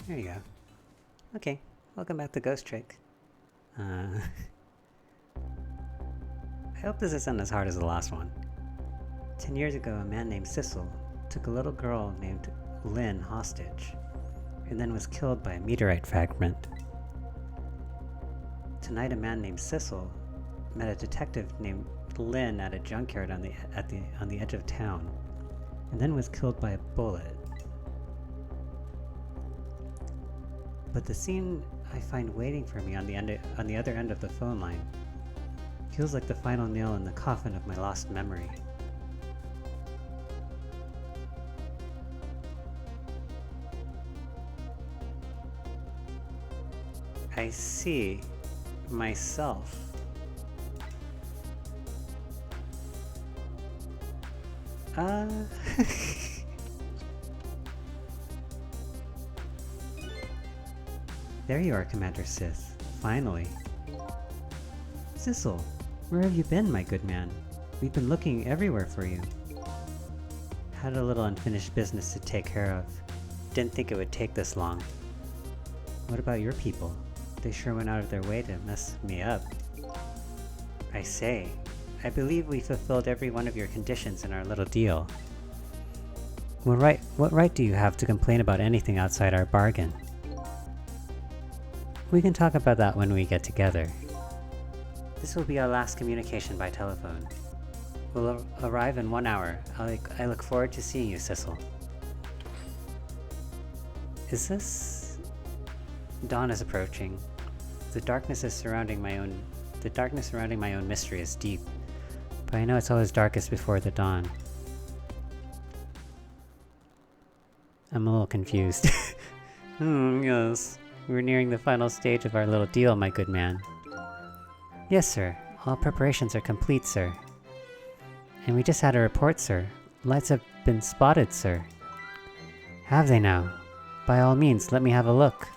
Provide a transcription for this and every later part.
There you go. Okay, welcome back to Ghost Trick. I hope this isn't as hard as the last one. 10 years ago, a man named Sissel took a little girl named Lynn hostage, and then was killed by a meteorite fragment. Tonight, a man named Sissel met a detective named Lynn at a junkyard on the edge of town, and then was killed by a bullet. But the scene I find waiting for me on the other end of the phone line feels like the final nail in the coffin of my lost memory. I see myself. There you are, Commander Sith. Finally. Sissel, where have you been, my good man? We've been looking everywhere for you. Had a little unfinished business to take care of. Didn't think it would take this long. What about your people? They sure went out of their way to mess me up. I say, I believe we fulfilled every one of your conditions in our little deal. What right do you have to complain about anything outside our bargain? We can talk about that when we get together. This will be our last communication by telephone. We'll arrive in 1 hour. I look forward to seeing you, Sissel. Is this... Dawn is approaching. The darkness surrounding my own mystery is deep, but I know it's always darkest before the dawn. I'm a little confused. Yes. We're nearing the final stage of our little deal, my good man. Yes, sir. All preparations are complete, sir. And we just had a report, sir. Lights have been spotted, sir. Have they now? By all means, let me have a look.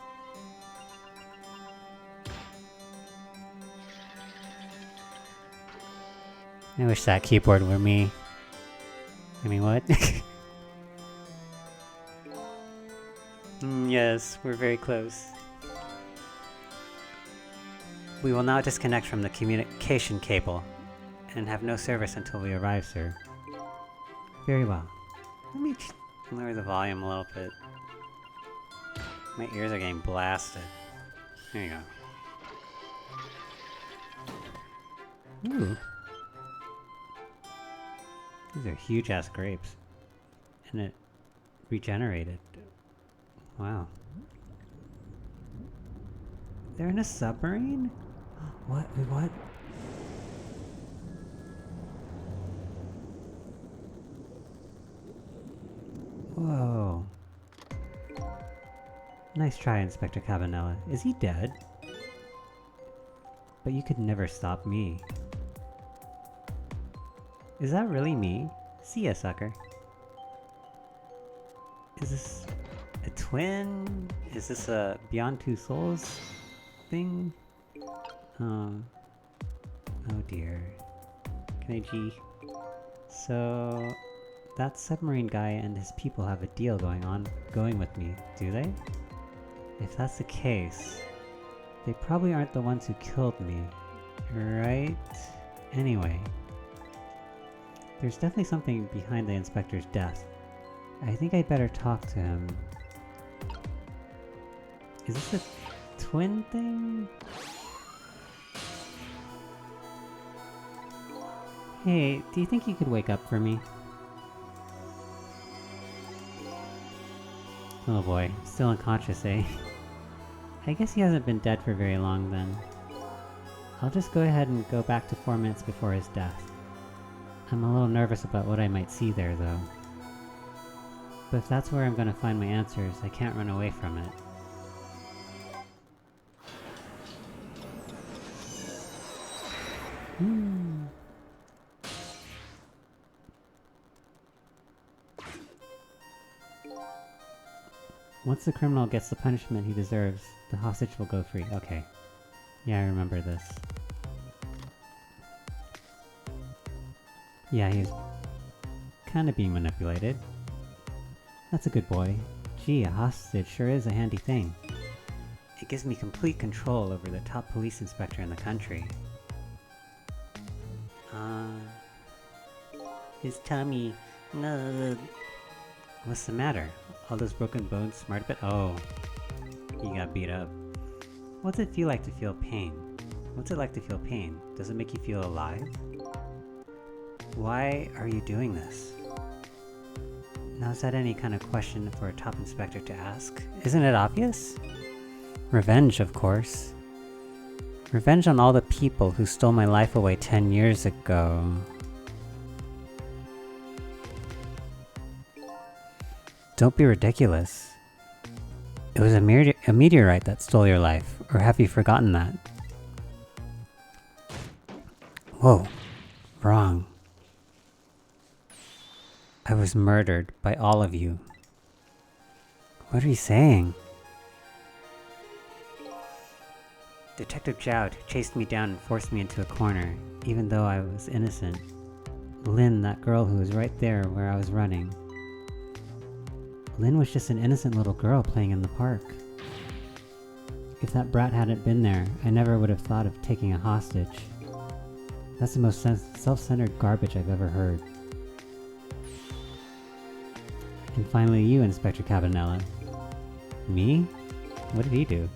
I wish that keyboard were me. I mean, what? Yes, we're very close. We will now disconnect from the communication cable and have no service until we arrive, sir. Very well. Let me lower the volume a little bit. My ears are getting blasted. There you go. Ooh. These are huge-ass grapes. And it regenerated. Wow. They're in a submarine? What? Wait, what? Whoa. Nice try, Inspector Cabanella. Is he dead? But you could never stop me. Is that really me? See ya, sucker. Is this a twin? Is this a Beyond Two Souls thing? Oh dear. Can I G? So... that submarine guy and his people have a deal going with me, do they? If that's the case, they probably aren't the ones who killed me, right? Anyway, there's definitely something behind the inspector's death. I think I'd better talk to him. Is this a twin thing? Hey, do you think you could wake up for me? Oh boy, still unconscious, eh? I guess he hasn't been dead for very long then. I'll just go ahead and go back to 4 minutes before his death. I'm a little nervous about what I might see there, though. But if that's where I'm gonna find my answers, I can't run away from it. Once the criminal gets the punishment he deserves, the hostage will go free. Okay. Yeah, I remember this. Yeah, he's kind of being manipulated. That's a good boy. Gee, a hostage sure is a handy thing. It gives me complete control over the top police inspector in the country. His tummy. What's the matter? All those broken bones smart but oh, you got beat up. What's it feel like to feel pain? What's it like to feel pain? Does it make you feel alive? Why are you doing this? Now is that any kind of question for a top inspector to ask? Isn't it obvious? Revenge, of course. Revenge on all the people who stole my life away 10 years ago. Don't be ridiculous. It was a meteorite that stole your life, or have you forgotten that? Whoa, wrong. I was murdered by all of you. What are you saying? Detective Jowd chased me down and forced me into a corner, even though I was innocent. Lynn, that girl who was right there where I was running. Lynn was just an innocent little girl playing in the park. If that brat hadn't been there, I never would have thought of taking a hostage. That's the most self-centered garbage I've ever heard. And finally you, Inspector Cabanela. Me? What did he do?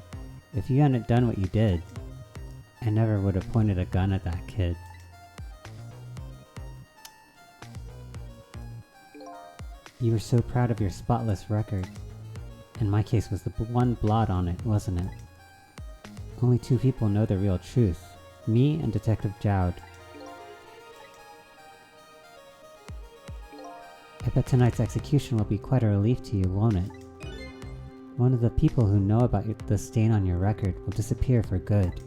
If you hadn't done what you did, I never would have pointed a gun at that kid. You were so proud of your spotless record. And my case was the one blot on it, wasn't it? Only two people know the real truth. Me and Detective Jowd. I bet tonight's execution will be quite a relief to you, won't it? One of the people who know about the stain on your record will disappear for good.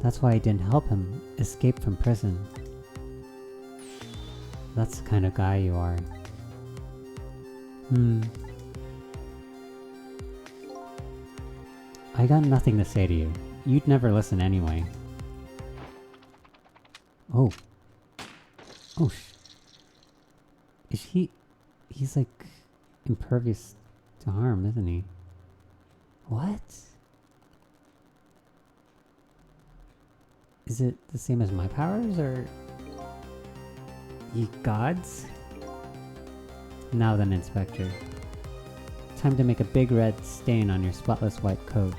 That's why I didn't help him escape from prison. That's the kind of guy you are. I got nothing to say to you. You'd never listen anyway. Oh. Oh, he's like impervious to harm, isn't he? What? Is it the same as my powers, or ye gods? Now then, Inspector. Time to make a big red stain on your spotless white coat.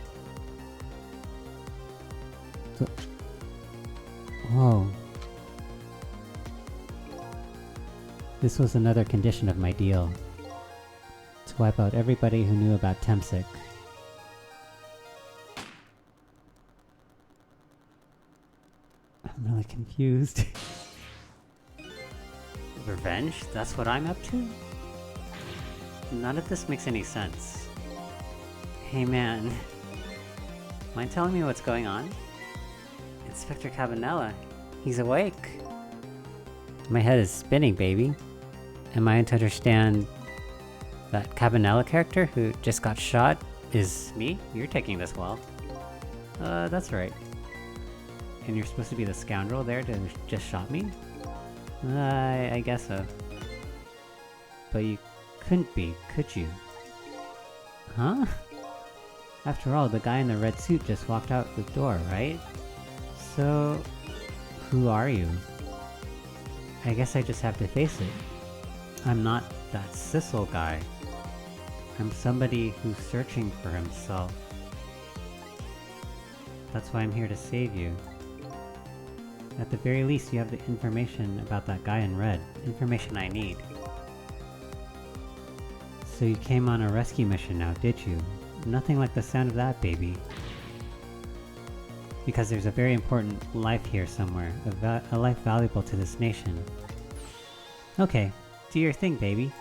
Whoa. This was another condition of my deal. To wipe out everybody who knew about Temsic. I'm really confused. Revenge? That's what I'm up to? None of this makes any sense. Hey man. Mind telling me what's going on? Inspector Cabanela. He's awake. My head is spinning, baby. Am I to understand that Cabanela character who just got shot is me? You're taking this well. That's right. And you're supposed to be the scoundrel there to just shot me? I guess so. But you couldn't be, could you? Huh? After all, the guy in the red suit just walked out the door, right? So, who are you? I guess I just have to face it. I'm not that Sissel guy. I'm somebody who's searching for himself. That's why I'm here to save you. At the very least, you have the information about that guy in red. Information I need. So you came on a rescue mission now, did you? Nothing like the sound of that, baby. Because there's a very important life here somewhere. A life valuable to this nation. Okay, do your thing, baby.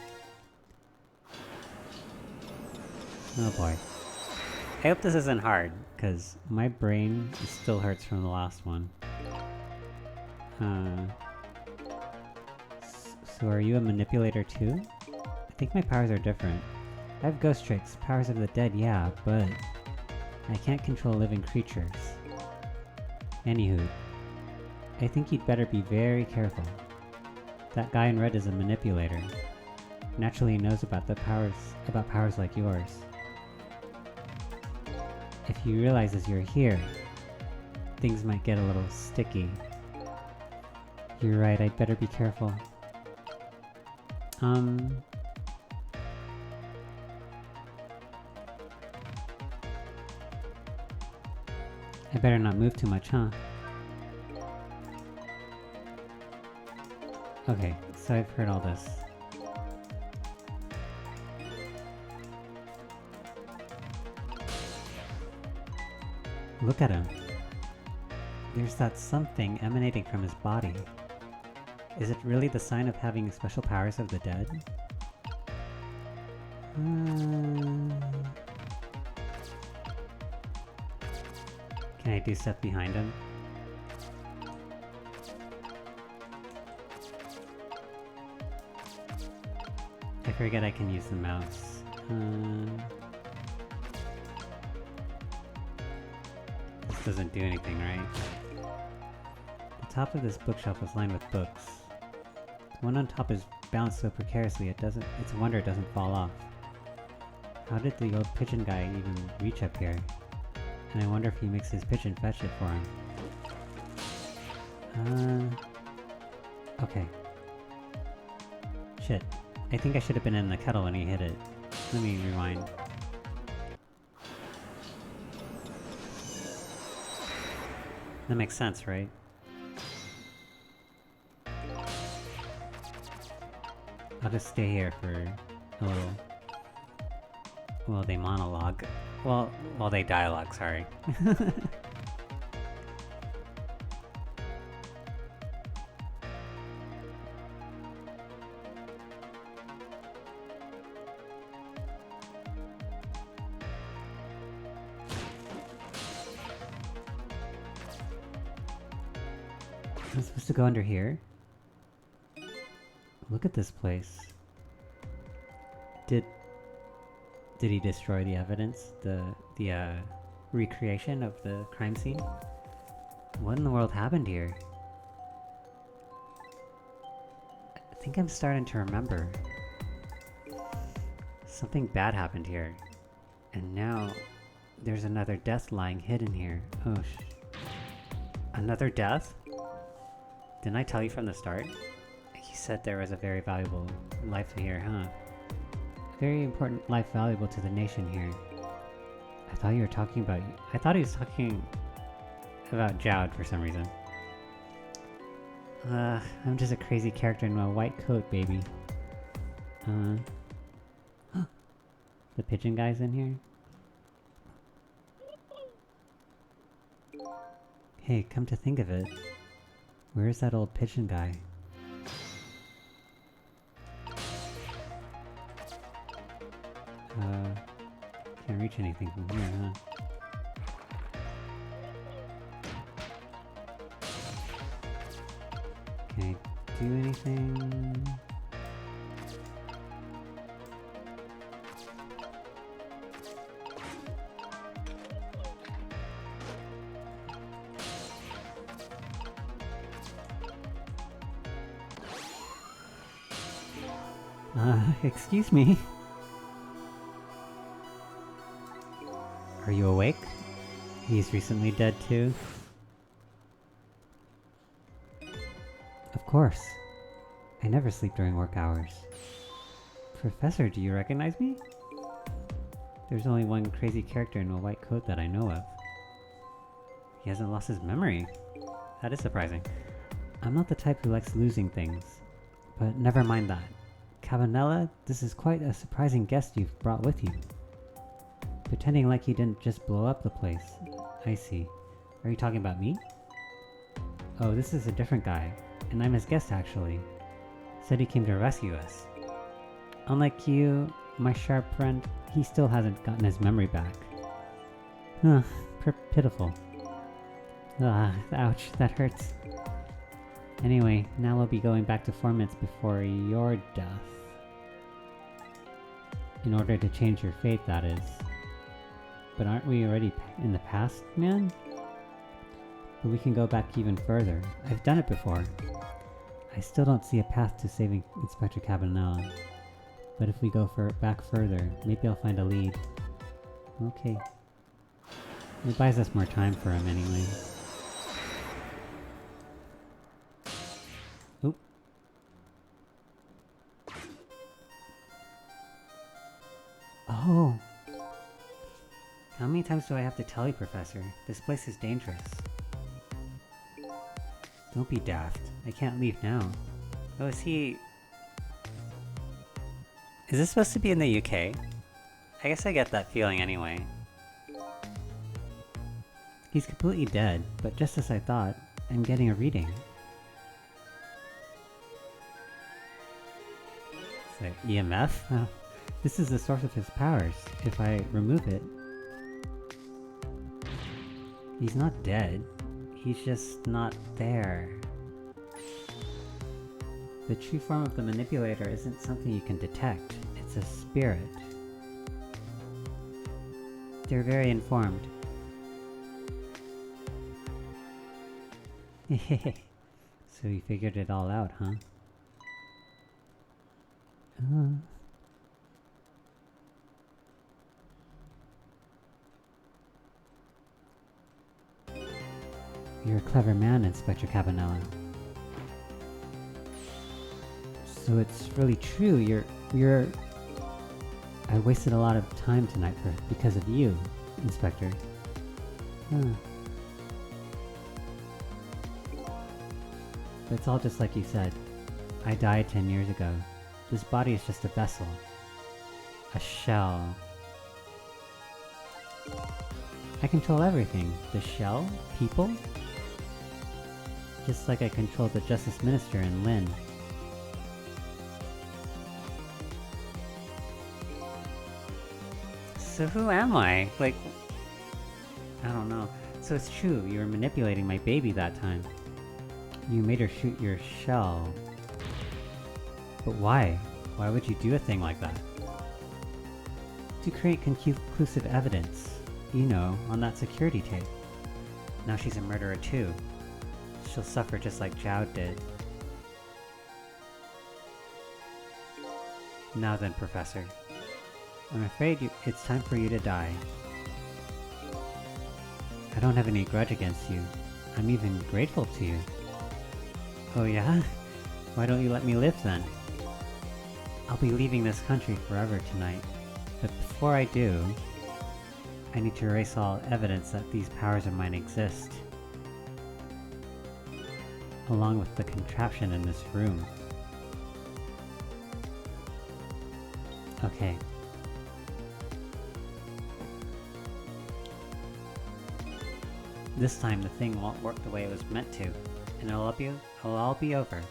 Oh boy. I hope this isn't hard, because my brain still hurts from the last one. So are you a manipulator too? I think my powers are different. I have ghost tricks, powers of the dead, yeah, but I can't control living creatures. Anywho, I think you'd better be very careful. That guy in red is a manipulator. naturally knows about powers like yours. If he realizes you're here, things might get a little sticky. You're right, I'd better be careful. I better not move too much, huh? Okay, so I've heard all this. Look at him. There's that something emanating from his body. Is it really the sign of having special powers of the dead? Can I do stuff behind him? I forget I can use the mouse. This doesn't do anything, right? The top of this bookshelf is lined with books. The one on top is balanced so precariously it's a wonder it doesn't fall off. How did the old pigeon guy even reach up here? And I wonder if he makes his pigeon fetch it for him. Okay. Shit. I think I should have been in the kettle when he hit it. Let me rewind. That makes sense, right? I'll just stay here for a little... Well, they monologue. Well, they dialogue, sorry. I'm supposed to go under here? Look at this place. Did he destroy the evidence? The recreation of the crime scene? What in the world happened here? I think I'm starting to remember. Something bad happened here. And now there's another death lying hidden here. Oh Another death? Didn't I tell you from the start? He said there was a very valuable life here, huh? Very important life valuable to the nation here. I thought you were talking about... I thought he was talking about Jowd for some reason. I'm just a crazy character in a white coat, baby. The pigeon guy's in here? Hey, come to think of it, where's that old pigeon guy? Can't reach anything from here, huh? Can I do anything? Excuse me? Are you awake? He's recently dead too? Of course. I never sleep during work hours. Professor, do you recognize me? There's only one crazy character in a white coat that I know of. He hasn't lost his memory. That is surprising. I'm not the type who likes losing things. But never mind that. Cabanela, this is quite a surprising guest you've brought with you. Pretending like you didn't just blow up the place. I see. Are you talking about me? Oh, this is a different guy. And I'm his guest, actually. Said he came to rescue us. Unlike you, my sharp friend, he still hasn't gotten his memory back. Huh, pitiful. Ouch, that hurts. Anyway, now we'll be going back to 4 minutes before your death. In order to change your fate, that is. But aren't we already in the past, man? But we can go back even further. I've done it before. I still don't see a path to saving Inspector Cabanela. But if we go back further, maybe I'll find a lead. Okay. It buys us more time for him anyway. Oop. Oh! How many times do I have to tell you, Professor? This place is dangerous. Don't be daft. I can't leave now. Oh, is he... Is this supposed to be in the UK? I guess I get that feeling anyway. He's completely dead, but just as I thought, I'm getting a reading. So, EMF? This is the source of his powers. If I remove it... He's not dead. He's just not there. The true form of the manipulator isn't something you can detect. It's a spirit. They're very informed. So you figured it all out, huh? You're a clever man, Inspector Cabanella. So it's really true, you're... I wasted a lot of time tonight because of you, Inspector. Huh. But it's all just like you said. I died 10 years ago. This body is just a vessel. A shell. I control everything. The shell? People? Just like I controlled the Justice Minister and Lynn. So who am I? Like... I don't know. So it's true, you were manipulating my baby that time. You made her shoot your shell. But why? Why would you do a thing like that? To create conclusive evidence. You know, on that security tape. Now she's a murderer too. She'll suffer just like Zhao did. Now then, Professor. I'm afraid it's time for you to die. I don't have any grudge against you. I'm even grateful to you. Oh yeah? Why don't you let me live then? I'll be leaving this country forever tonight. But before I do, I need to erase all evidence that these powers of mine exist. Along with the contraption in this room. Okay. This time the thing won't work the way it was meant to, and it'll all be over.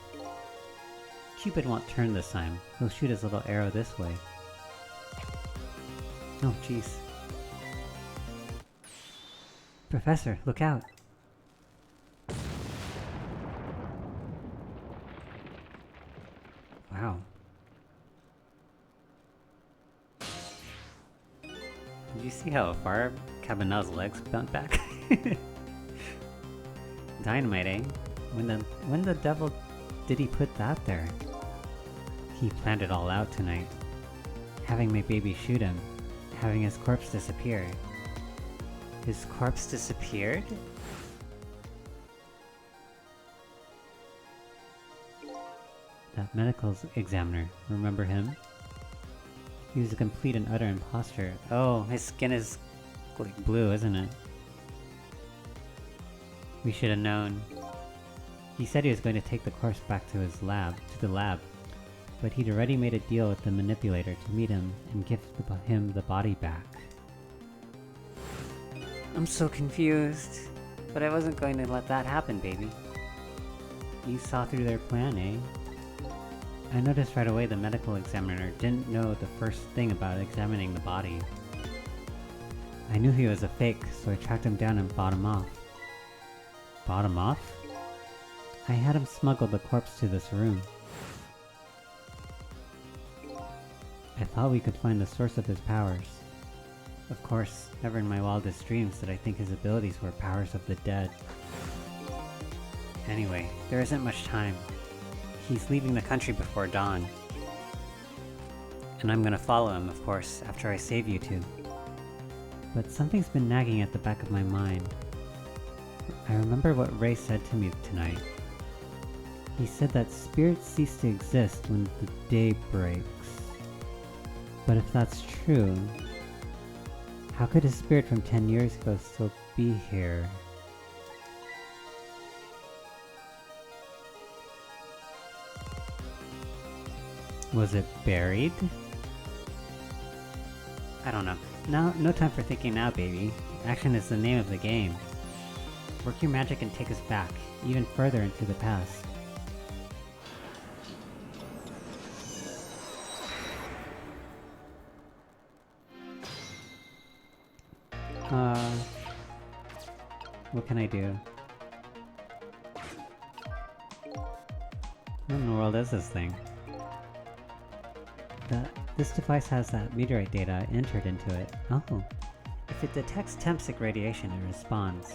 Cupid won't turn this time. He'll shoot his little arrow this way. Oh, jeez. Professor, look out! Wow. Did you see how far Cabanella's legs bent back? Dynamite, eh? When the devil did he put that there? He planned it all out tonight. Having my baby shoot him. Having his corpse disappear. His corpse disappeared? That medical examiner, remember him? He was a complete and utter imposter. Oh, his skin is like blue, isn't it? We should have known. He said he was going to take the corpse back to the lab, but he'd already made a deal with the manipulator to meet him and give him the body back. I'm so confused, but I wasn't going to let that happen, baby. You saw through their plan, eh? I noticed right away the medical examiner didn't know the first thing about examining the body. I knew he was a fake, so I tracked him down and bought him off. Bought him off? I had him smuggle the corpse to this room. I thought we could find the source of his powers. Of course, never in my wildest dreams did I think his abilities were powers of the dead. Anyway, there isn't much time. He's leaving the country before dawn. And I'm gonna follow him, of course, after I save you two. But something's been nagging at the back of my mind. I remember what Ray said to me tonight. He said that spirits cease to exist when the day breaks. But if that's true, how could a spirit from 10 years ago still be here? Was it buried? I don't know. No time for thinking now, baby. Action is the name of the game. Work your magic and take us back, even further into the past. What can I do? What in the world is this thing? This device has that meteorite data entered into it. Oh. If it detects temp-sick radiation, it responds.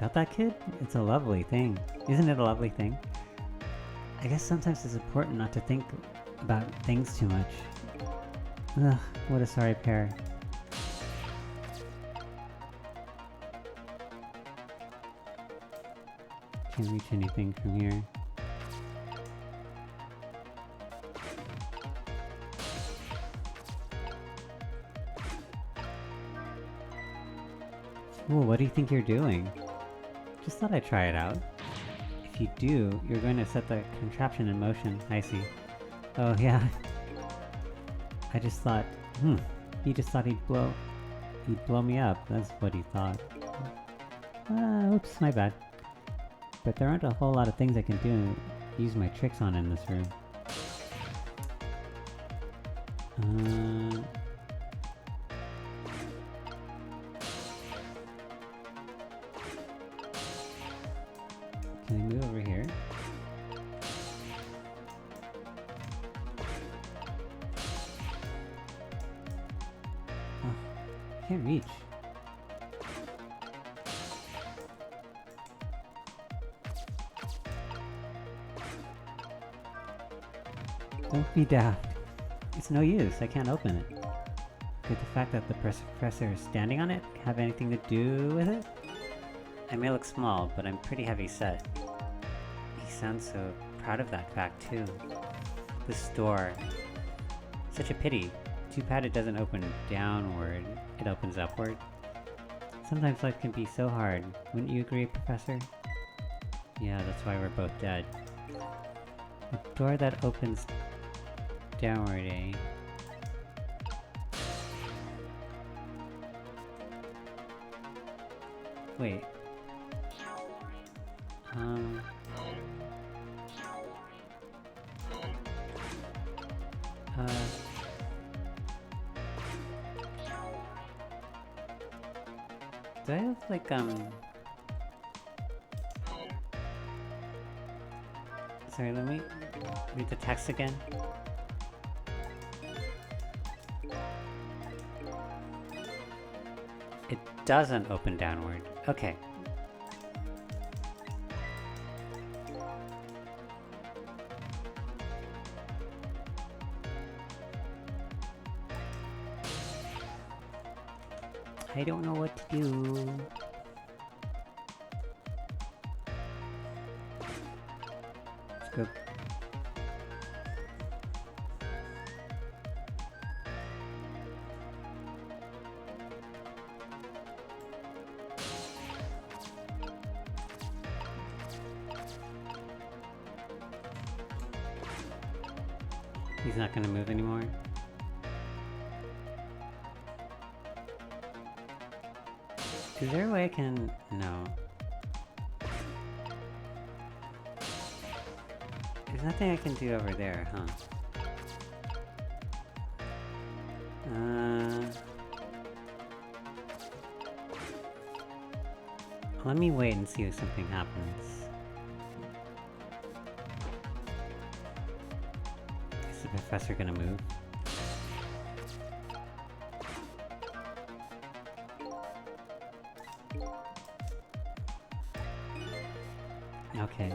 Got that, kid? It's a lovely thing. Isn't it a lovely thing? I guess sometimes it's important not to think about things too much. Ugh, what a sorry pair. Can't reach anything from here. Ooh, what do you think you're doing? Just thought I'd try it out. If you do, you're going to set the contraption in motion. I see. Oh yeah. I just thought, he just thought he'd blow me up. That's what he thought. Oops, my bad. But there aren't a whole lot of things I can do and use my tricks on in this room. Can I move over here? Oh, can't reach. Don't be daft. It's no use, I can't open it. Could the fact that the professor is standing on it have anything to do with it? I may look small, but I'm pretty heavy set. He sounds so proud of that fact too. This door. Such a pity. Too bad it doesn't open downward, it opens upward. Sometimes life can be so hard, wouldn't you agree, Professor? Yeah, that's why we're both dead. A door that opens downward, eh? Wait. Do I have like, sorry, let me read the text again. It doesn't open downward. Okay. I don't know what to do. Let's go. He's not gonna move anymore. Is there a way I can... No. There's nothing I can do over there, huh? Let me wait and see if something happens. Is the professor gonna move? Okay.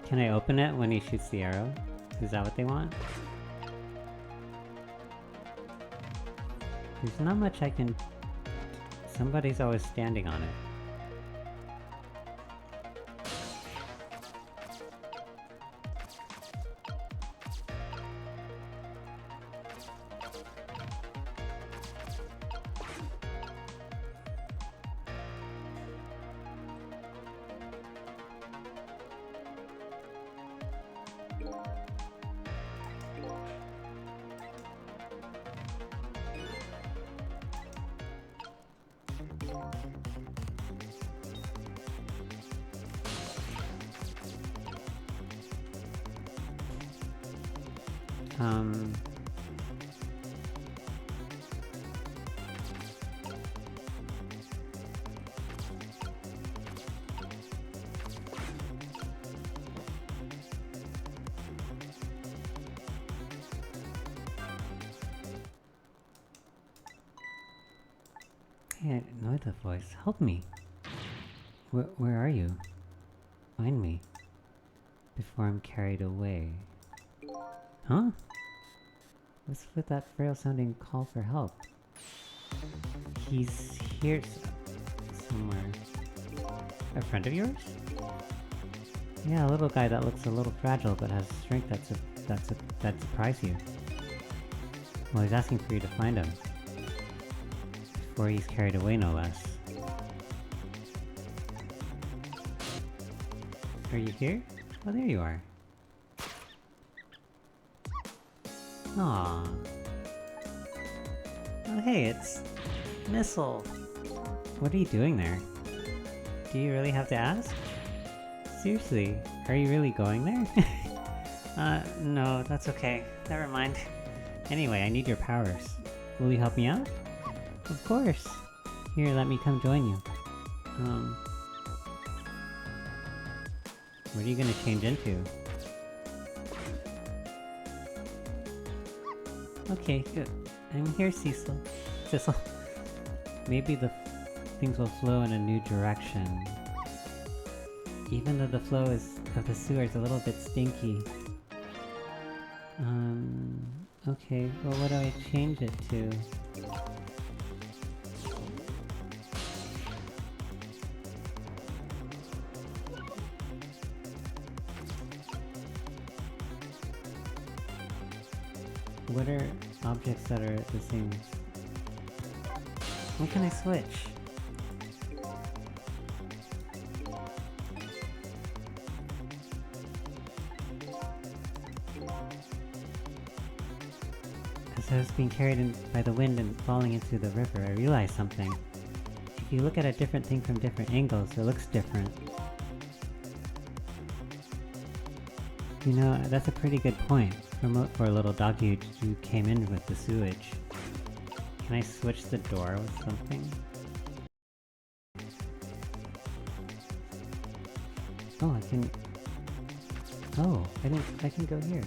Can I open it when he shoots the arrow? Is that what they want? There's not much I can... Somebody's always standing on it. Hey, I know the voice. Help me. Where are you? Find me. Before I'm carried away. Huh? What's with that frail-sounding call for help? He's here somewhere. A friend of yours? Yeah, a little guy that looks a little fragile but has strength that surprised you. Well, he's asking for you to find him. Before he's carried away, no less. Are you here? Oh, there you are. Aww. Oh hey, it's... Missile! What are you doing there? Do you really have to ask? Seriously, are you really going there? No, that's okay. Never mind. Anyway, I need your powers. Will you help me out? Of course! Here, let me come join you. What are you gonna change into? Okay, good. I'm here, Cecil. Maybe the things will flow in a new direction. Even though the flow of the sewer is a little bit stinky. Okay, well what do I change it to? What are objects that are the same? What can I switch? As I was being carried in by the wind and falling into the river, I realized something. If you look at a different thing from different angles, it looks different. You know, that's a pretty good point for a little doggy who came in with the sewage. Can I switch the door with something? Oh, I can... Oh, I can go here.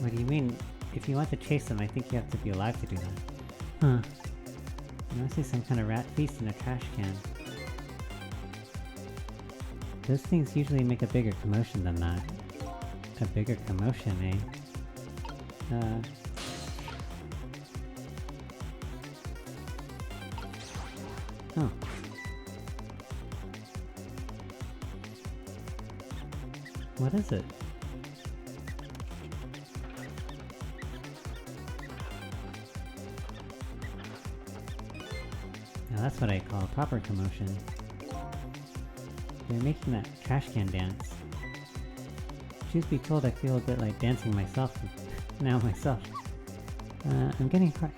What do you mean? If you want to chase them, I think you have to be alive to do that. Huh. You must see some kind of rat feast in a trash can. Those things usually make a bigger commotion than that. A bigger commotion, eh? Oh. What is it? Now that's what I call a proper commotion. They're making that trash can dance. Truth be told, I feel a bit like dancing myself now myself.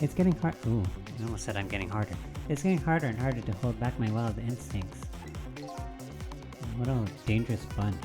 It's getting hard. Ooh, I almost said I'm getting harder. It's getting harder and harder to hold back my wild instincts. What a dangerous bunch.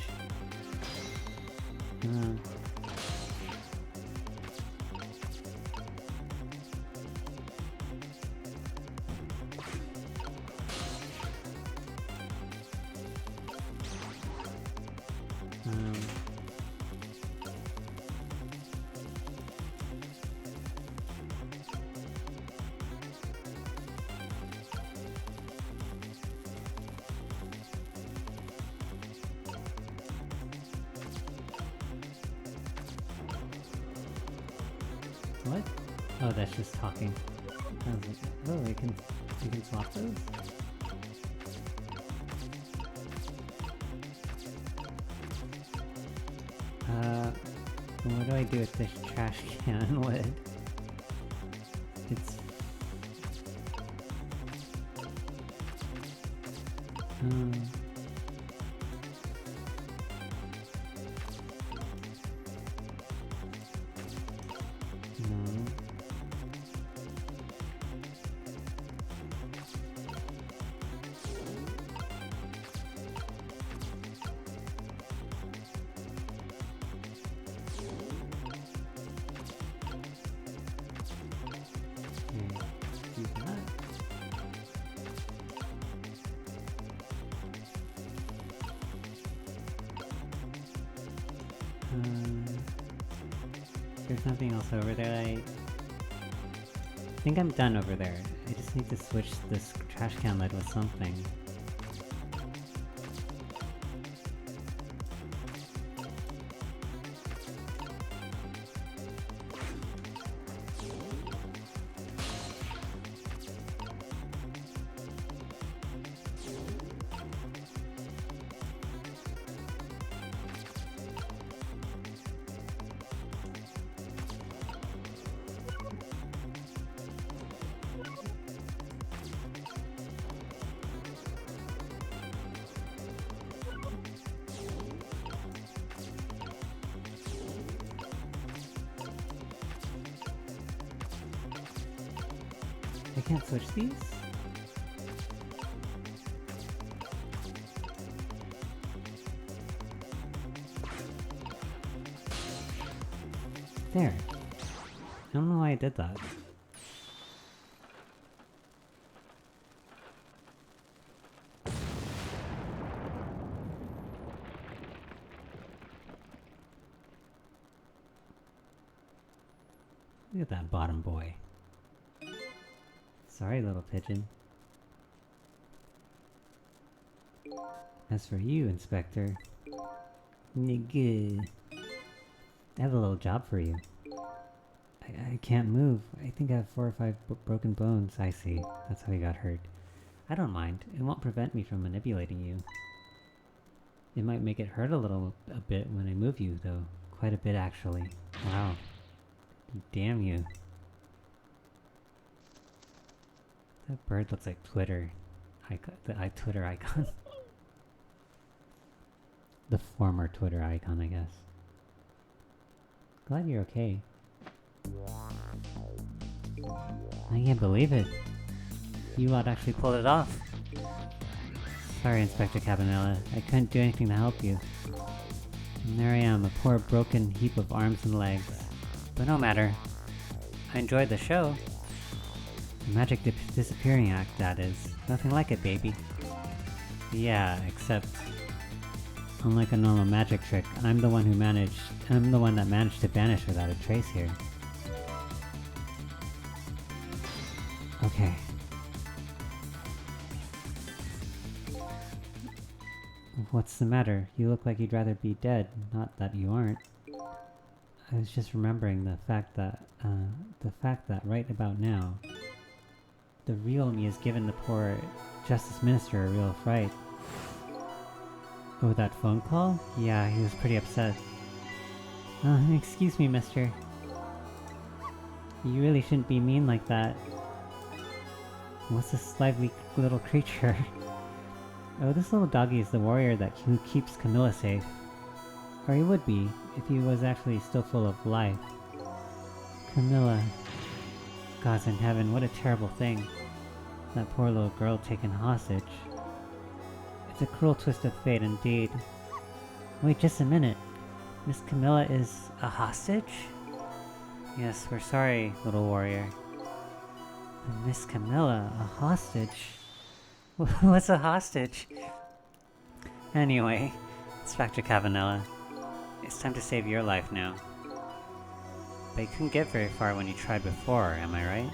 What? Oh, that's just talking. I was like, oh, you can swap those? What do I do with this trash can lid? It's... No. Do that. There's nothing else over there. I think I'm done over there. I just need to switch this trash can lid with something. I can't switch these? There. I don't know why I did that. Look at that bottom boy. Sorry, little pigeon. As for you, Inspector... Nigga... I have a little job for you. I can't move. I think I have 4 or 5 broken bones. I see. That's how you got hurt. I don't mind. It won't prevent me from manipulating you. It might make it hurt a bit when I move you, though. Quite a bit, actually. Wow. Damn you. That bird looks like Twitter. The Twitter icon. The former Twitter icon, I guess. Glad you're okay. I can't believe it. You lot actually pulled it off. Sorry, Inspector Cabanela. I couldn't do anything to help you. And there I am, a poor broken heap of arms and legs. But no matter. I enjoyed the show. The magic disappearing act, that is. Nothing like it, baby. Yeah, except... unlike a normal magic trick, I'm the one that managed to vanish without a trace here. Okay. What's the matter? You look like you'd rather be dead, not that you aren't. I was just remembering the fact that right about now, the real me has given the poor Justice Minister a real fright. Oh, that phone call? Yeah, he was pretty upset. Excuse me, mister. You really shouldn't be mean like that. What's this lively little creature? Oh, this little doggy is the warrior who keeps Camilla safe. Or he would be, if he was actually still full of life. Camilla. Gods in heaven, what a terrible thing. That poor little girl taken hostage. It's a cruel twist of fate indeed. Wait just a minute. Miss Camilla is a hostage? Yes, we're sorry, little warrior. But Miss Camilla, a hostage? What's a hostage? Anyway, Inspector Cabanela, it's time to save your life now. But you couldn't get very far when you tried before, am I right?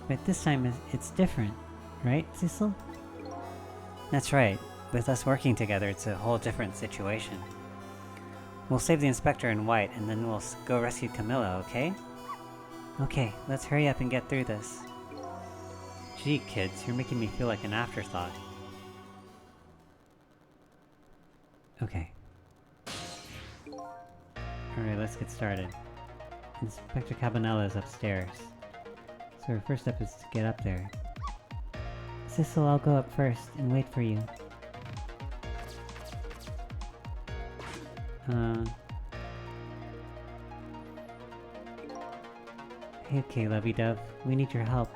But this time it's different, right, Cecil? That's right. With us working together, it's a whole different situation. We'll save the Inspector in white, and then we'll go rescue Camilla, okay? Okay, let's hurry up and get through this. Gee, kids, you're making me feel like an afterthought. Okay. Alright, let's get started. Inspector Cabanella is upstairs. So our first step is to get up there. Sissel, I'll go up first and wait for you. Okay, Lovey-Dove. We need your help.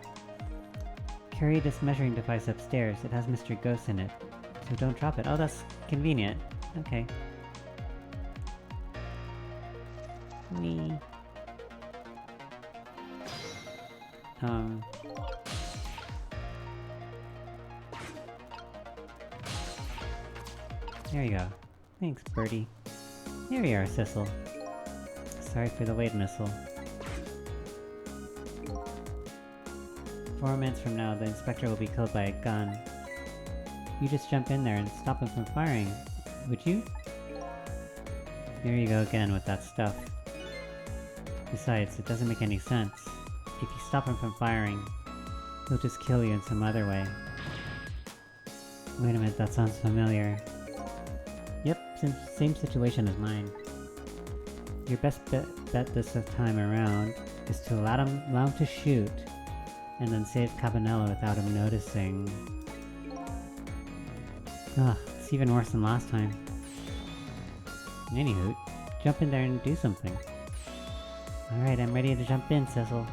Carry this measuring device upstairs. It has Mr. Ghost in it. So don't drop it. Oh, that's convenient. Okay. Whee. There you go. Thanks, Birdie. Here you are, Sissel. Sorry for the late missile. 4 minutes from now, the inspector will be killed by a gun. You just jump in there and stop him from firing. Would you? There you go again with that stuff. Besides, it doesn't make any sense. If you stop him from firing, he'll just kill you in some other way. Wait a minute, that sounds familiar. Yep, same situation as mine. Your best bet this time around is to allow him to shoot, and then save Cabanella without him noticing. Ugh, it's even worse than last time. Anywho, jump in there and do something. Alright, I'm ready to jump in, Sissel.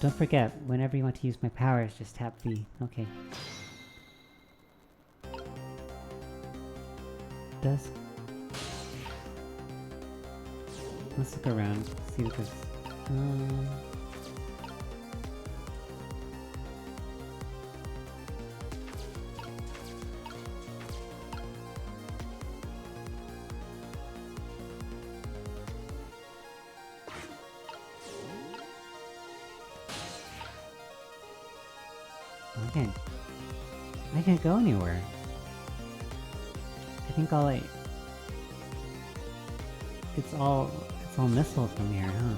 Don't forget, whenever you want to use my powers, just tap V. Okay. Let's look around, see what there's... I can't go anywhere. I think it's all missiles from here, huh?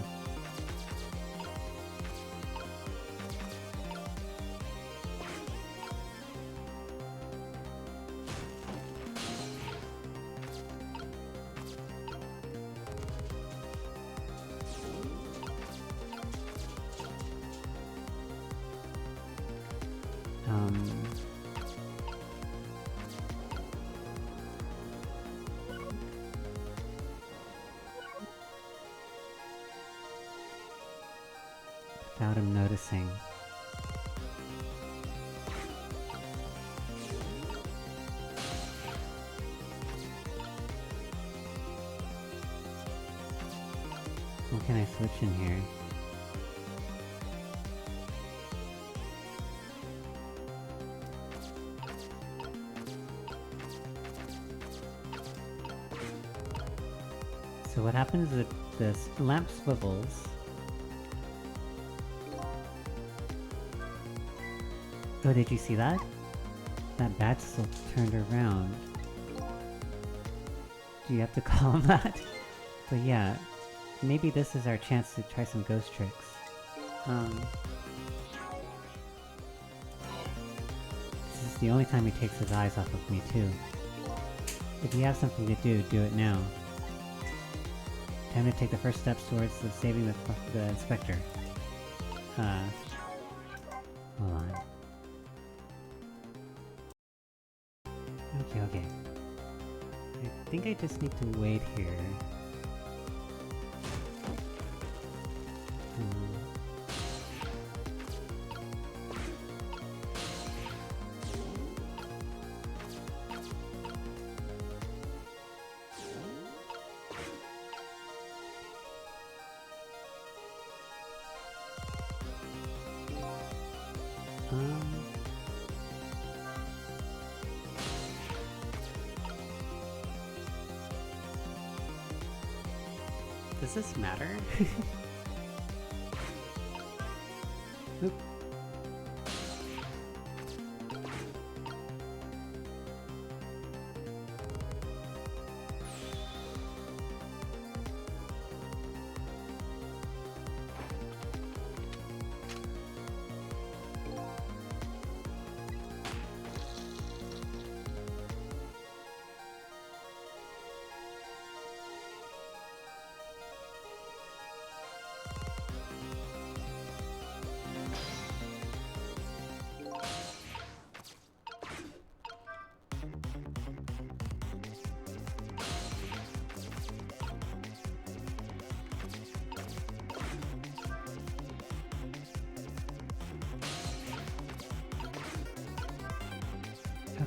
Without him noticing. What can I switch in here? So what happens is this lamp swivels. Oh, did you see that? That bat still turned around. Do you have to call him that? But yeah, maybe this is our chance to try some ghost tricks. This is the only time he takes his eyes off of me too. If you have something to do, do it now. Time to take the first steps towards saving the inspector. Hold on. Okay. I think I just need to wait here. Does this matter? Oop.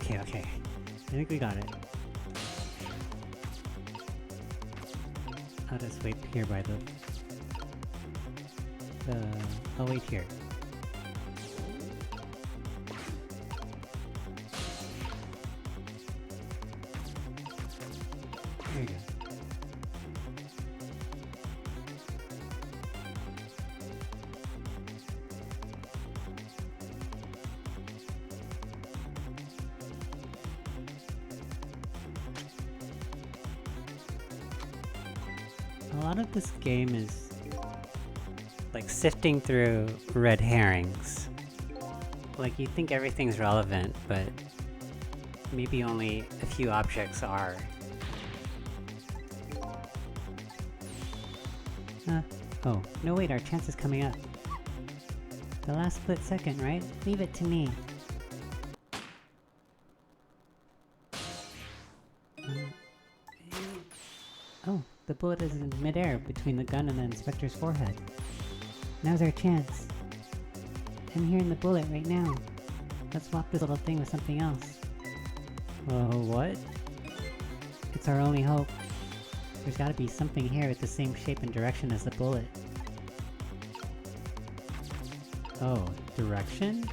Okay, okay. I think we got it. I'll just wait here by the... I'll wait here. There you go. A lot of this game is like sifting through red herrings. Like you think everything's relevant, but maybe only a few objects are. Oh, no wait, our chance is coming up. The last split second, right? Leave it to me. Oh, the bullet is in midair between the gun and the inspector's forehead. Now's our chance. I'm hearing the bullet right now. Let's swap this little thing with something else. What? It's our only hope. There's gotta be something here with the same shape and direction as the bullet. Oh, direction?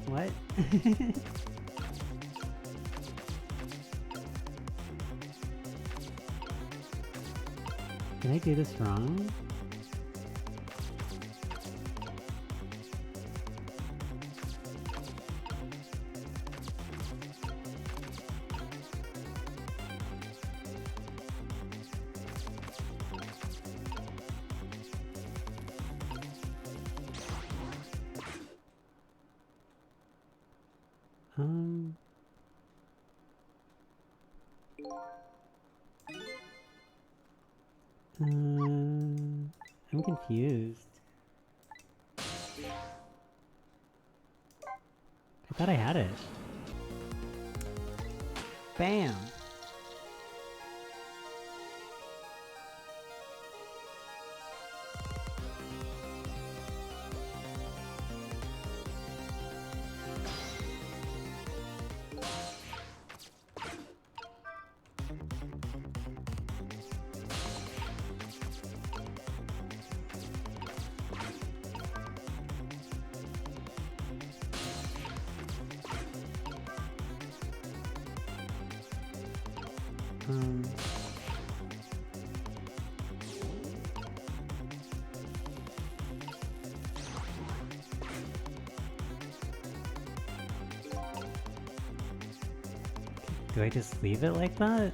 What? Did I do this wrong? I'm confused. I thought I had it. Bam! Do I just leave it like that?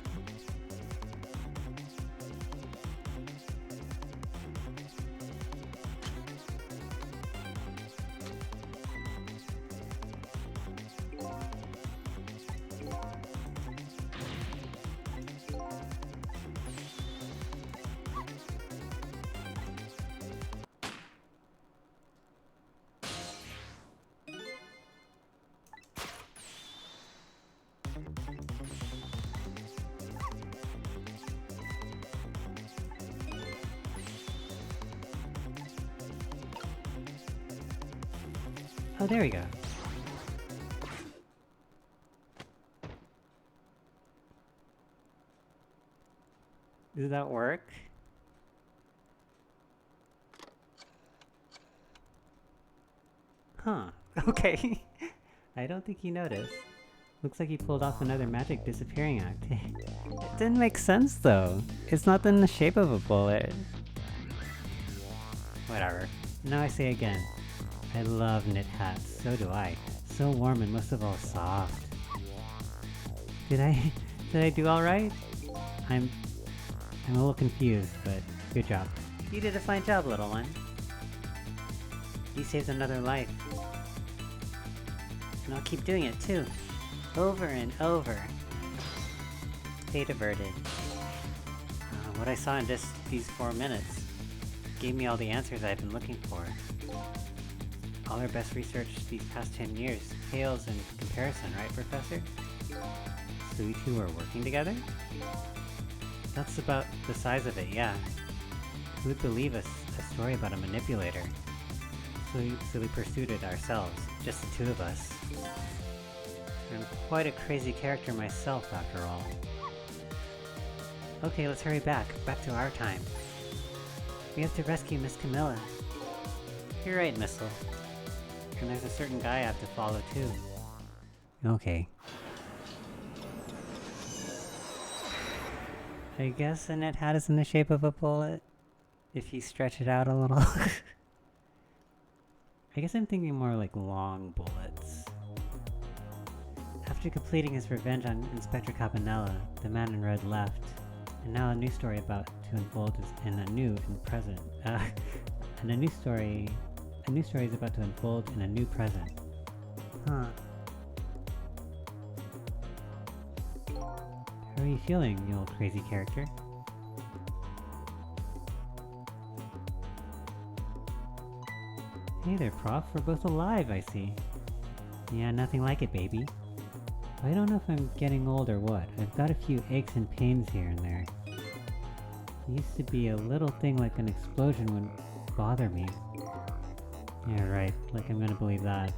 Oh, there we go. Did that work? Huh. Okay. I don't think he noticed. Looks like he pulled off another magic disappearing act. It didn't make sense though. It's not in the shape of a bullet. Whatever. Now I say again. I love knit hats, so do I. So warm and most of all soft. Did I do alright? I'm a little confused, but good job. You did a fine job, little one. You saved another life. And I'll keep doing it too. Over and over. Fate averted. What I saw in these 4 minutes gave me all the answers I've been looking for. All our best research these past 10 years pales in comparison, right, Professor? So you two are working together? That's about the size of it, yeah. Who would believe a story about a manipulator? So we pursued it ourselves, just the two of us. I'm quite a crazy character myself, after all. Okay, let's hurry back to our time. We have to rescue Miss Camilla. You're right, Missile. And there's a certain guy I have to follow, too. Okay. I guess a net hat is in the shape of a bullet, if you stretch it out a little. I guess I'm thinking more like long bullets. After completing his revenge on Inspector Cabanela, the man in red left, and now a new story about to unfold is in a new and present. And a new story is about to unfold in a new present. Huh. How are you feeling, you old crazy character? Hey there, Prof. We're both alive, I see. Yeah, nothing like it, baby. I don't know if I'm getting old or what. I've got a few aches and pains here and there. It used to be a little thing like an explosion would bother me. Yeah, right. Like I'm gonna believe that.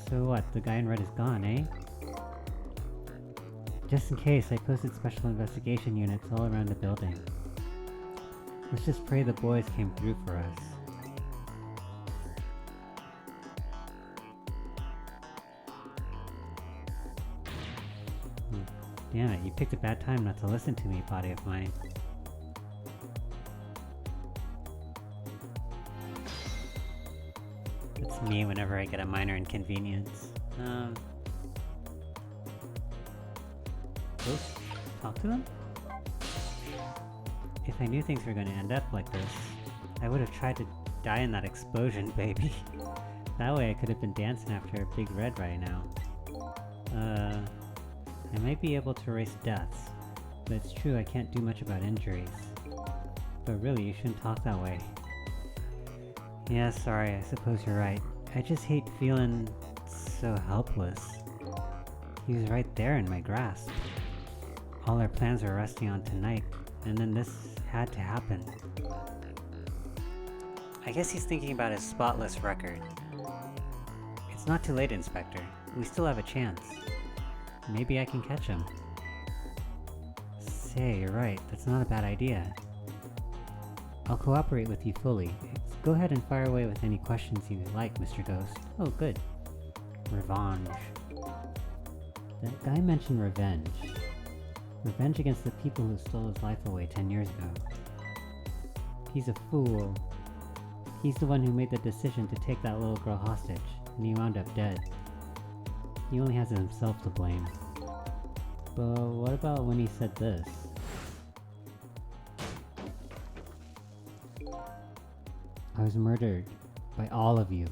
So what? The guy in red is gone, eh? Just in case, I posted special investigation units all around the building. Let's just pray the boys came through for us. Damn it, you picked a bad time not to listen to me, body of mine. It's me whenever I get a minor inconvenience. Ghost? Talk to them? If I knew things were going to end up like this, I would have tried to die in that explosion, baby. That way I could have been dancing after a big red right now. I might be able to erase deaths, but it's true I can't do much about injuries. But really, you shouldn't talk that way. Yeah, sorry, I suppose you're right. I just hate feeling so helpless. He was right there in my grasp. All our plans were resting on tonight, and then this had to happen. I guess he's thinking about his spotless record. It's not too late, Inspector. We still have a chance. Maybe I can catch him. Say, you're right. That's not a bad idea. I'll cooperate with you fully. Go ahead and fire away with any questions you like, Mr. Ghost. Oh, good. Revenge. That guy mentioned revenge. Revenge against the people who stole his life away 10 years ago. He's a fool. He's the one who made the decision to take that little girl hostage, and he wound up dead. He only has himself to blame. But what about when he said this? I was murdered by all of you.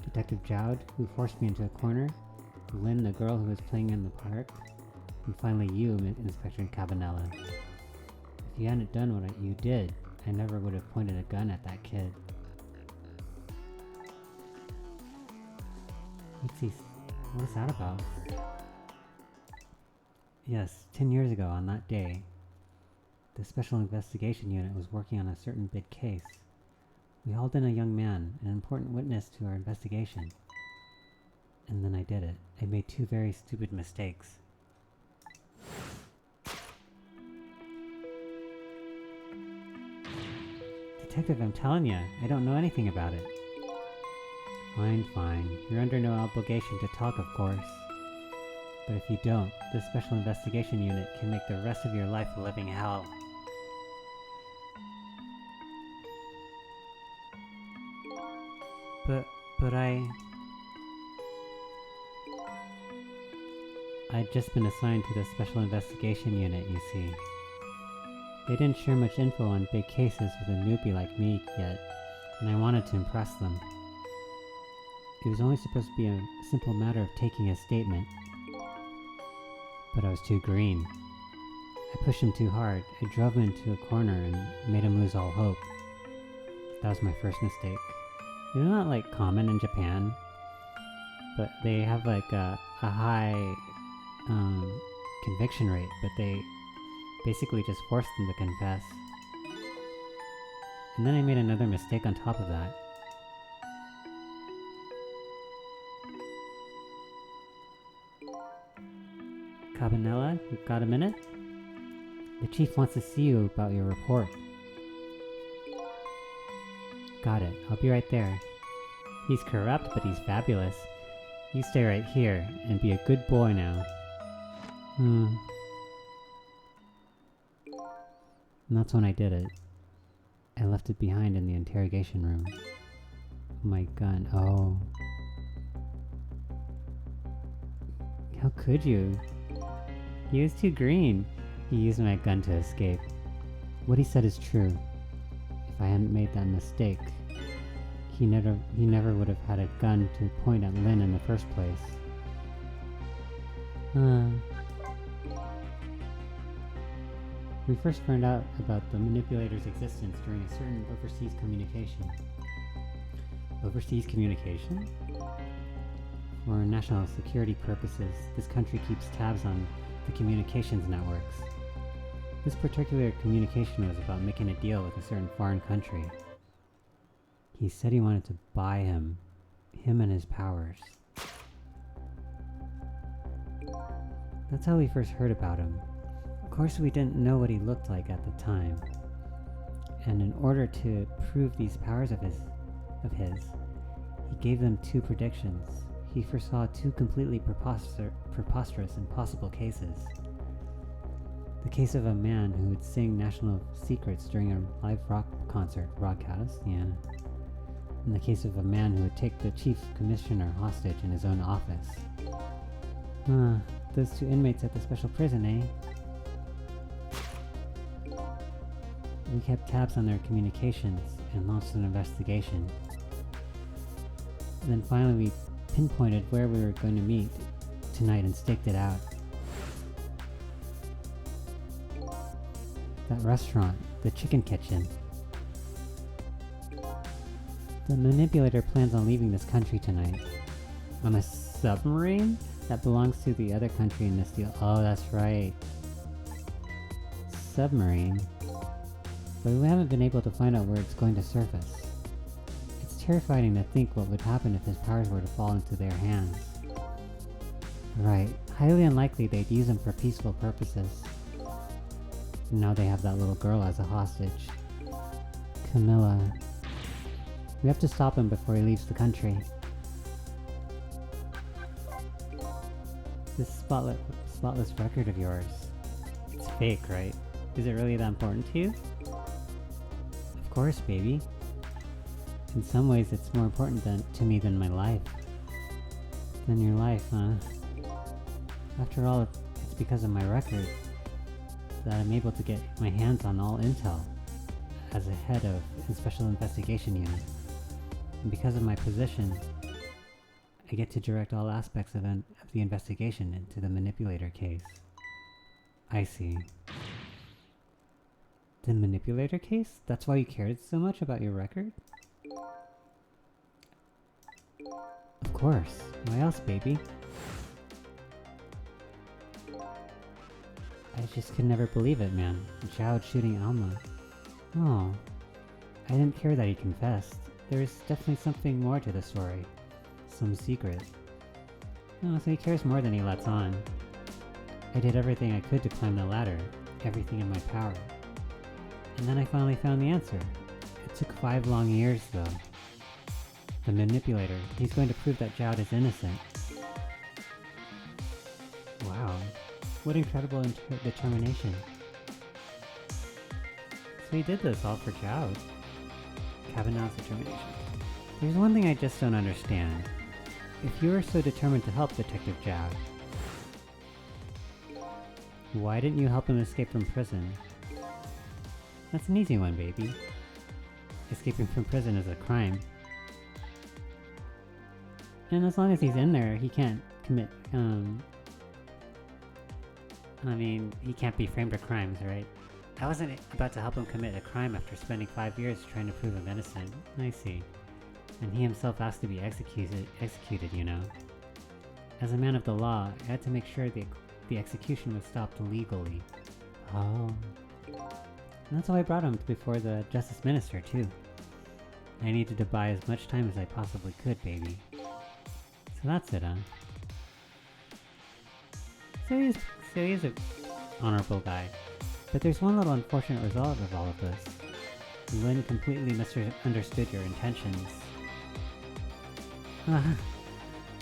Detective Jowd, who forced me into a corner, Lynn, the girl who was playing in the park, and finally you, Inspector Cabanela. If you hadn't done what you did, I never would have pointed a gun at that kid. What's that about? Yes, 10 years ago on that day, the Special Investigation Unit was working on a certain big case. We hauled in a young man, an important witness to our investigation. And then I did it. I made two very stupid mistakes. Detective, I'm telling you, I don't know anything about it. Fine. You're under no obligation to talk, of course. But if you don't, the Special Investigation Unit can make the rest of your life a living hell. But I'd just been assigned to the Special Investigation Unit, you see. They didn't share much info on big cases with a newbie like me yet, and I wanted to impress them. It was only supposed to be a simple matter of taking a statement. But I was too green. I pushed him too hard. I drove him into a corner and made him lose all hope. That was my first mistake. They're not like common in Japan, but they have like a high conviction rate, but they basically just forced them to confess. And then I made another mistake on top of that. Cabanela, you got a minute? The chief wants to see you about your report. Got it, I'll be right there. He's corrupt, but he's fabulous. You stay right here and be a good boy now. And that's when I did it. I left it behind in the interrogation room. My gun, oh. How could you? He was too green. He used my gun to escape. What he said is true. If I hadn't made that mistake, he never would have had a gun to point at Lynn in the first place. We first found out about the manipulator's existence during a certain overseas communication. Overseas communication? For national security purposes, this country keeps tabs on the communications networks. This particular communication was about making a deal with a certain foreign country. He said he wanted to buy him and his powers. That's how we first heard about him. Of course, we didn't know what he looked like at the time. And in order to prove these powers of his, he gave them two predictions. He foresaw two completely preposterous impossible cases. The case of a man who would sing national secrets during a live rock concert broadcast, and the case of a man who would take the chief commissioner hostage in his own office. Those two inmates at the special prison, eh? We kept tabs on their communications and launched an investigation. And then finally we pinpointed where we were going to meet tonight and staked it out. That restaurant, the chicken kitchen. The manipulator plans on leaving this country tonight. On a submarine that belongs to the other country in this deal. Oh, that's right. Submarine. But we haven't been able to find out where it's going to surface. It's terrifying to think what would happen if his powers were to fall into their hands. Right, highly unlikely they'd use him for peaceful purposes. Now they have that little girl as a hostage. Camilla. We have to stop him before he leaves the country. This spotless record of yours. It's fake, right? Is it really that important to you? Of course, baby. In some ways, it's more important to me than my life. Than your life, huh? After all, it's because of my record that I'm able to get my hands on all intel as a head of a special investigation unit. And because of my position, I get to direct all aspects of the investigation into the manipulator case. I see. The manipulator case? That's why you cared so much about your record? Of course. Why else, baby? I just could never believe it, man. Jowd shooting Alma. Oh. I didn't care that he confessed. There is definitely something more to the story. Some secret. Oh, so he cares more than he lets on. I did everything I could to climb the ladder. Everything in my power. And then I finally found the answer. It took 5 long years, though. The manipulator, he's going to prove that Jowd is innocent. Wow. What incredible determination. So he did this all for Jowd. Kavanaugh's determination. There's one thing I just don't understand. If you were so determined to help Detective Jowd, why didn't you help him escape from prison? That's an easy one, baby. Escaping from prison is a crime. And as long as he's in there, he can't commit, he can't be framed for crimes, right? I wasn't about to help him commit a crime after spending 5 years trying to prove him innocent. I see. And he himself asked to be executed, you know. As a man of the law, I had to make sure the execution was stopped legally. Oh. And that's why I brought him before the Justice Minister, too. I needed to buy as much time as I possibly could, baby. So that's it, huh? So he's a honorable guy. But there's one little unfortunate result of all of this. Lynn completely misunderstood your intentions.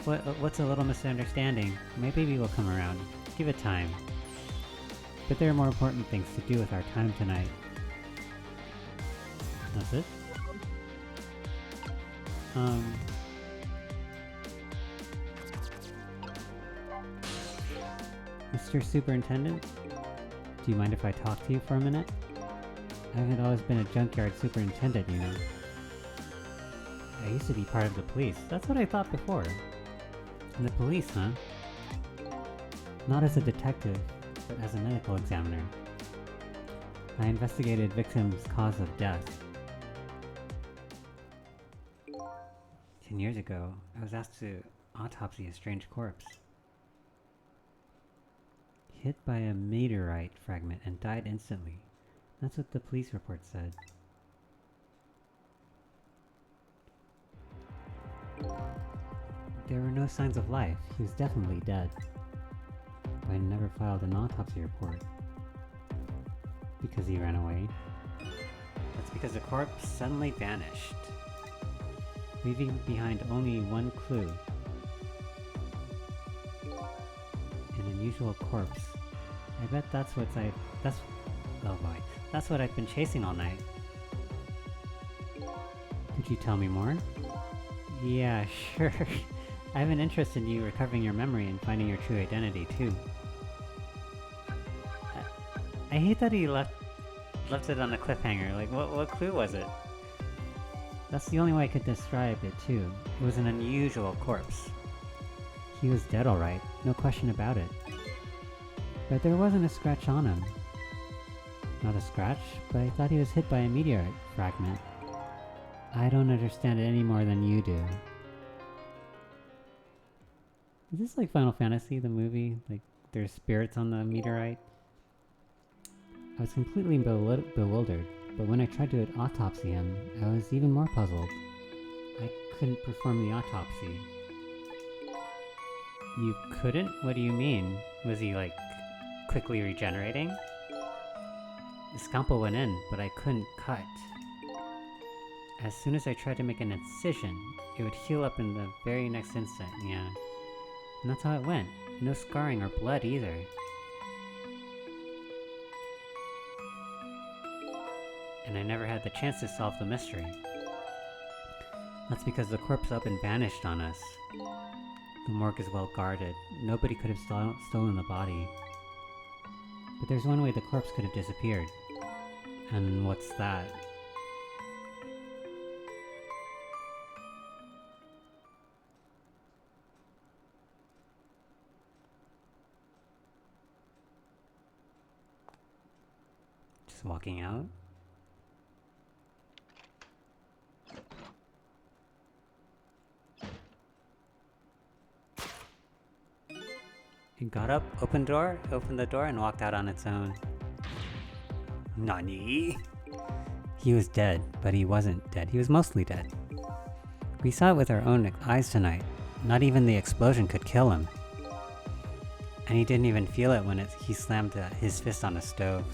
What's a little misunderstanding? My baby will come around. Give it time. But there are more important things to do with our time tonight. That's it? Mr. Superintendent? Do you mind if I talk to you for a minute? I haven't always been a junkyard superintendent, you know. I used to be part of the police. That's what I thought before. The police, huh? Not as a detective, but as a medical examiner. I investigated victims' cause of death. 10 years ago, I was asked to autopsy a strange corpse. Hit by a meteorite fragment and died instantly. That's what the police report said. There were no signs of life. He was definitely dead. But I never filed an autopsy report. Because he ran away. That's because the corpse suddenly vanished, leaving behind only one clue. An unusual corpse. I bet that's what I've been chasing all night. Could you tell me more? Yeah, sure. I have an interest in you recovering your memory and finding your true identity, too. I hate that he left it on a cliffhanger. Like, what clue was it? That's the only way I could describe it, too. It was an unusual corpse. He was dead alright, no question about it. But there wasn't a scratch on him. Not a scratch, but I thought he was hit by a meteorite fragment. I don't understand it any more than you do. Is this like Final Fantasy, the movie? Like, there's spirits on the meteorite? I was completely bewildered, but when I tried to autopsy him, I was even more puzzled. I couldn't perform the autopsy. You couldn't? What do you mean? Was he, like, quickly regenerating? The scalpel went in, but I couldn't cut. As soon as I tried to make an incision, it would heal up in the very next instant, yeah. And that's how it went. No scarring or blood either. And I never had the chance to solve the mystery. That's because the corpse up and vanished on us. The morgue is well guarded. Nobody could have stolen the body. But there's one way the corpse could have disappeared. And what's that? Just walking out? It got up, opened the door, and walked out on its own. Nani? He was dead, but he wasn't dead. He was mostly dead. We saw it with our own eyes tonight. Not even the explosion could kill him. And he didn't even feel it when he slammed his fist on a stove.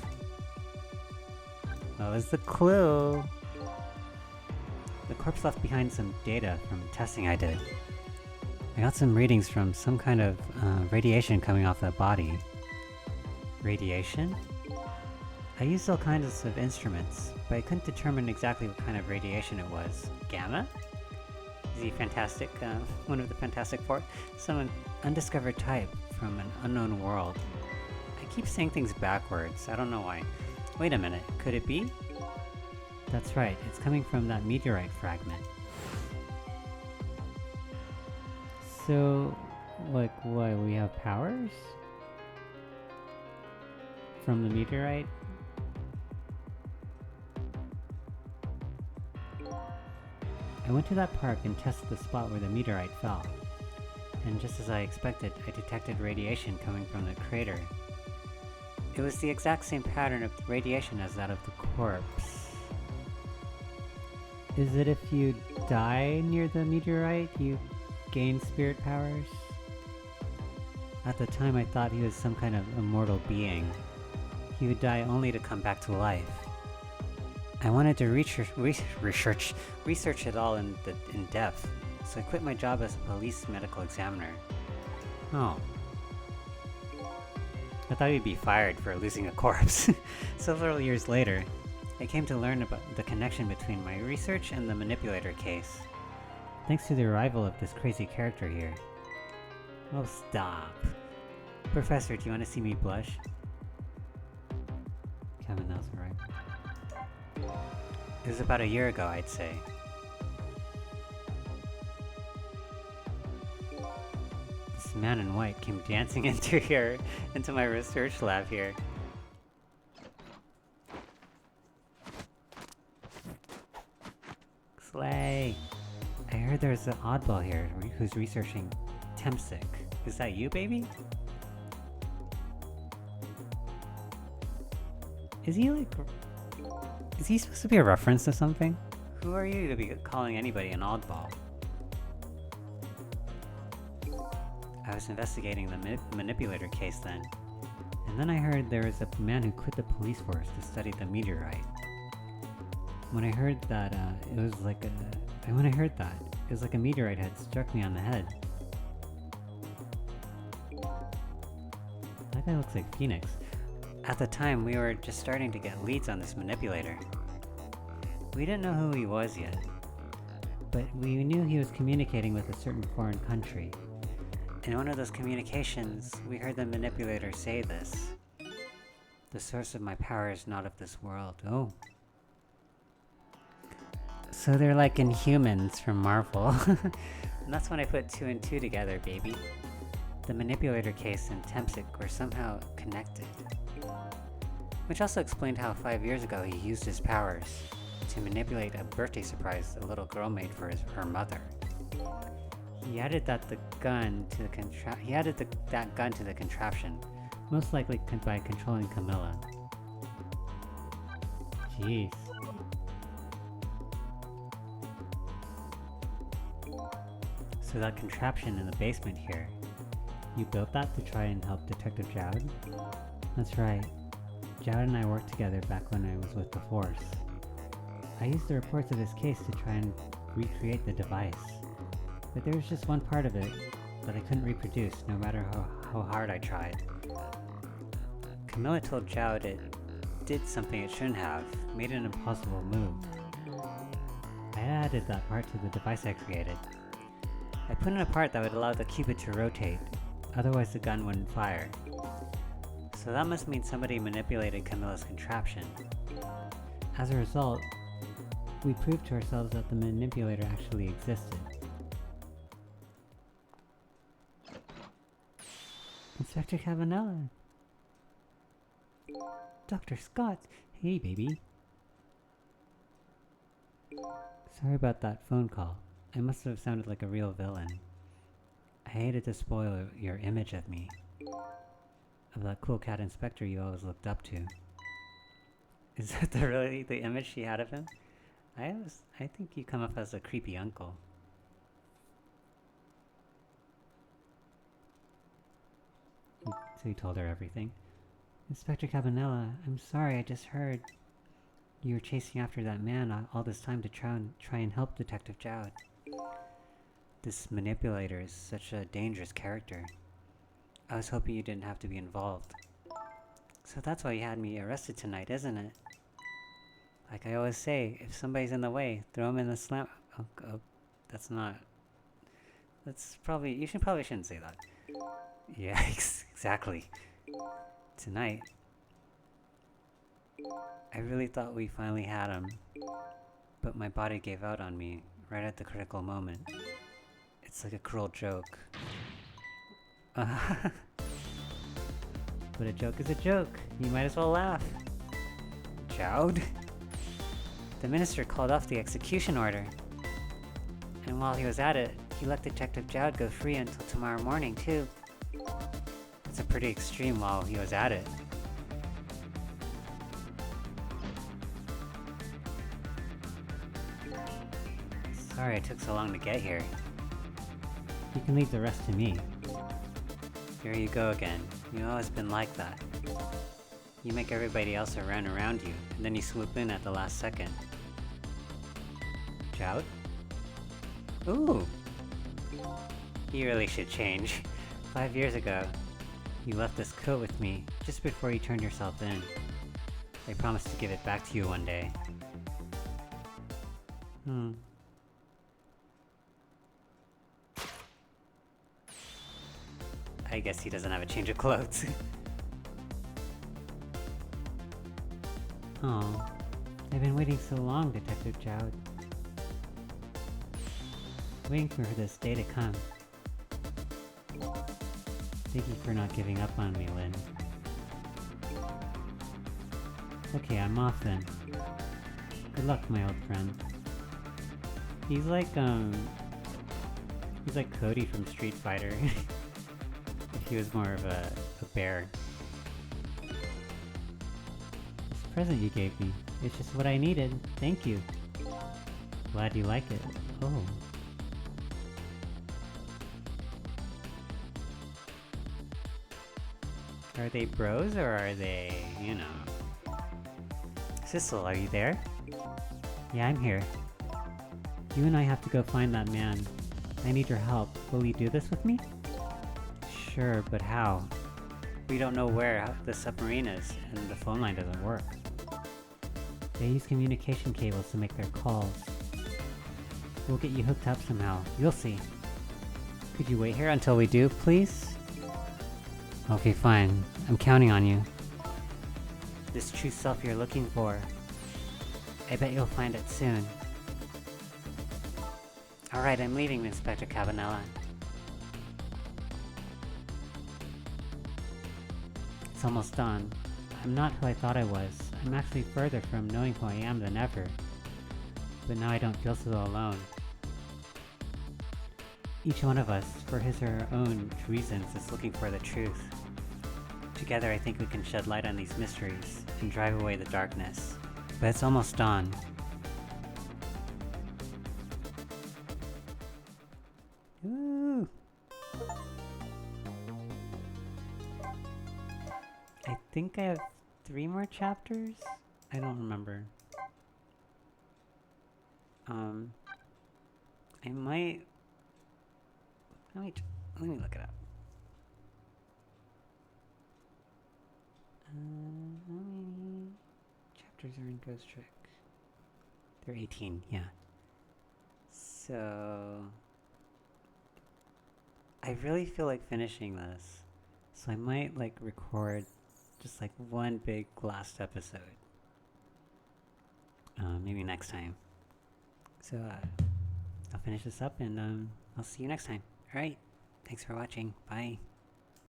What was the clue? The corpse left behind some data from testing I did. I got some readings from some kind of radiation coming off that body. Radiation? I used all kinds of instruments, but I couldn't determine exactly what kind of radiation it was. Gamma? Is he fantastic? One of the Fantastic Four? Some undiscovered type from an unknown world. I keep saying things backwards. I don't know why. Wait a minute. Could it be? That's right. It's coming from that meteorite fragment. So, like, what, we have powers? From the meteorite? I went to that park and tested the spot where the meteorite fell. And just as I expected, I detected radiation coming from the crater. It was the exact same pattern of radiation as that of the corpse. Is it if you die near the meteorite, you gain spirit powers? At the time I thought he was some kind of immortal being. He would die only to come back to life. I wanted to research it all in depth, so I quit my job as a police medical examiner. Oh. I thought you'd be fired for losing a corpse. Several years later, I came to learn about the connection between my research and the manipulator case. Thanks to the arrival of this crazy character here. Oh, stop. Professor, do you want to see me blush? Kevin Nelson, right? It was about a year ago, I'd say. This man in white came dancing into my research lab here. Slay! I heard there's an oddball here who's researching Temsic. Is that you, baby? Is he supposed to be a reference to something? Who are you to be calling anybody an oddball? I was investigating the manipulator case then, and then I heard there was a man who quit the police force to study the meteorite. When I heard that, it was like a meteorite had struck me on the head. That guy looks like Phoenix. At the time, we were just starting to get leads on this manipulator. We didn't know who he was yet, but we knew he was communicating with a certain foreign country. In one of those communications, we heard the manipulator say this. The source of my power is not of this world. Oh. So they're like Inhumans from Marvel. And that's when I put 2 and 2 together, baby. The manipulator case and Temsic were somehow connected. Which also explained how 5 years ago he used his powers to manipulate a birthday surprise a little girl made for her mother. He added that gun to the contraption, most likely by controlling Camilla. Jeez. So that contraption in the basement here, you built that to try and help Detective Jowd? That's right. Jowd and I worked together back when I was with the Force. I used the reports of his case to try and recreate the device. But there was just one part of it that I couldn't reproduce, no matter how hard I tried. Camilla told Jowd it did something it shouldn't have, made an impossible move. I added that part to the device I created. I put in a part that would allow the cupid to rotate, otherwise the gun wouldn't fire. So that must mean somebody manipulated Camilla's contraption. As a result, we proved to ourselves that the manipulator actually existed. Inspector Cavanella. Dr. Scott. Hey, baby. Sorry about that phone call. I must have sounded like a real villain. I hated to spoil your image of me. Of that cool cat inspector you always looked up to. Is that really the image she had of him? I think you come off as a creepy uncle. So he told her everything. Inspector Cabanella, I'm sorry, I just heard you were chasing after that man all this time to try and help Detective Jowd. This manipulator is such a dangerous character. I was hoping you didn't have to be involved. So that's why you had me arrested tonight, isn't it? Like I always say, if somebody's in the way, throw him in the slam. Oh, that's not. That's probably. You probably shouldn't say that. Yeah, exactly. Tonight, I really thought we finally had him, but my body gave out on me right at the critical moment. It's like a cruel joke. But a joke is a joke. You might as well laugh. Jowd? The minister called off the execution order. And while he was at it, he let Detective Jowd go free until tomorrow morning, too. It's a pretty extreme while he was at it. Sorry it took so long to get here. You can leave the rest to me. Here you go again. You've always been like that. You make everybody else run around you, and then you swoop in at the last second. Jowd? Ooh! You really should change. 5 years ago, you left this coat with me just before you turned yourself in. I promised to give it back to you one day. I guess he doesn't have a change of clothes. Oh, I've been waiting so long, Detective Jowd. Waiting for this day to come. Thank you for not giving up on me, Lynn. Okay, I'm off then. Good luck, my old friend. He's like Cody from Street Fighter. If he was more of a bear. This present you gave me, it's just what I needed. Thank you. Glad you like it. Oh. Are they bros or are they, you know? Sissel, are you there? Yeah, I'm here. You and I have to go find that man. I need your help. Will you do this with me? Sure, but how? We don't know where the submarine is, and the phone line doesn't work. They use communication cables to make their calls. We'll get you hooked up somehow. You'll see. Could you wait here until we do, please? Okay, fine. I'm counting on you. This true self you're looking for. I bet you'll find it soon. Alright, I'm leaving, Inspector Cabanella. It's almost done. I'm not who I thought I was. I'm actually further from knowing who I am than ever. But now I don't feel so alone. Each one of us, for his or her own reasons, is looking for the truth. Together I think we can shed light on these mysteries and drive away the darkness. But it's almost dawn. Ooh. I think I have 3 more chapters? I don't remember. I might... let me look it up. How many chapters are in Ghost Trick? They're 18, yeah. So... I really feel like finishing this. So I might, like, record just, like, one big last episode. Maybe next time. So, I'll finish this up and, I'll see you next time. Alright, thanks for watching. Bye.